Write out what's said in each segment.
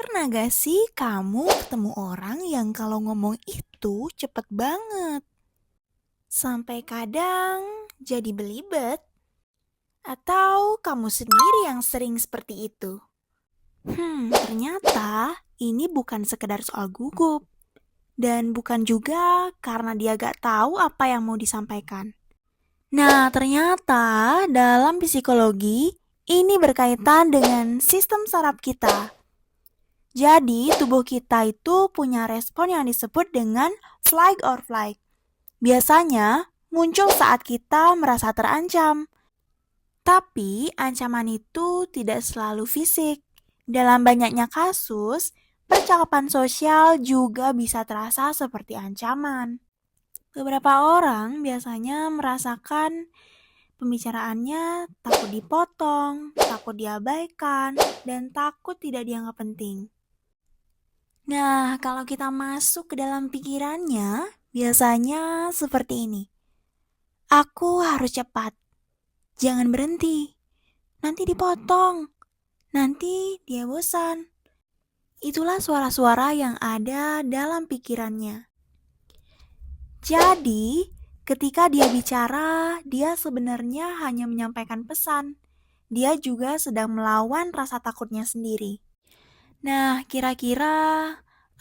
Pernah gak sih kamu ketemu orang yang kalau ngomong itu cepet banget? Sampai kadang jadi belibet? Atau kamu sendiri yang sering seperti itu? Ternyata ini bukan sekedar soal gugup. Dan bukan juga karena dia gak tahu apa yang mau disampaikan. Nah, ternyata dalam psikologi, ini berkaitan dengan sistem saraf kita. Jadi, tubuh kita itu punya respon yang disebut dengan fight or flight. Biasanya muncul saat kita merasa terancam. Tapi, ancaman itu tidak selalu fisik. Dalam banyaknya kasus, percakapan sosial juga bisa terasa seperti ancaman. Beberapa orang biasanya merasakan pembicaraannya takut dipotong, takut diabaikan, dan takut tidak dianggap penting. Nah, kalau kita masuk ke dalam pikirannya, biasanya seperti ini. Aku harus cepat, jangan berhenti, nanti dipotong, nanti dia bosan. Itulah suara-suara yang ada dalam pikirannya. Jadi, ketika dia bicara, dia sebenarnya hanya menyampaikan pesan. Dia juga sedang melawan rasa takutnya sendiri. Nah, kira-kira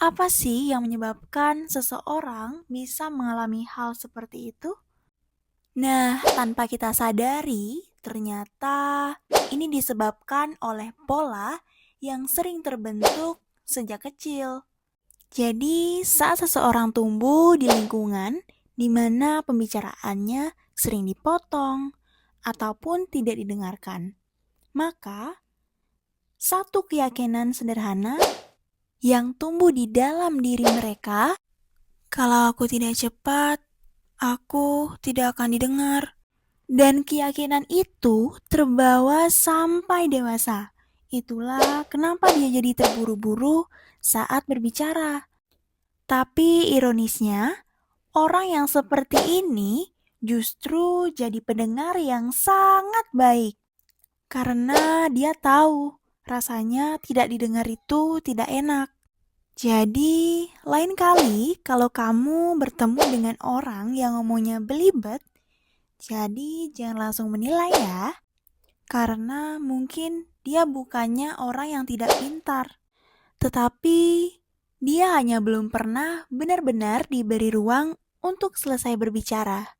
apa sih yang menyebabkan seseorang bisa mengalami hal seperti itu? Nah, tanpa kita sadari, ternyata ini disebabkan oleh pola yang sering terbentuk sejak kecil. Jadi, saat seseorang tumbuh di lingkungan di mana pembicaraannya sering dipotong ataupun tidak didengarkan, maka satu keyakinan sederhana yang tumbuh di dalam diri mereka, kalau aku tidak cepat, aku tidak akan didengar. Dan keyakinan itu terbawa sampai dewasa. Itulah kenapa dia jadi terburu-buru saat berbicara. Tapi ironisnya, orang yang seperti ini justru jadi pendengar yang sangat baik. Karena dia tahu rasanya tidak didengar itu tidak enak. Jadi, lain kali kalau kamu bertemu dengan orang yang ngomongnya belibet, jadi jangan langsung menilai ya. Karena mungkin dia bukannya orang yang tidak pintar, tetapi dia hanya belum pernah benar-benar diberi ruang untuk selesai berbicara.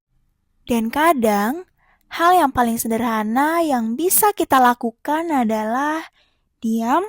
Dan kadang, hal yang paling sederhana yang bisa kita lakukan adalah diam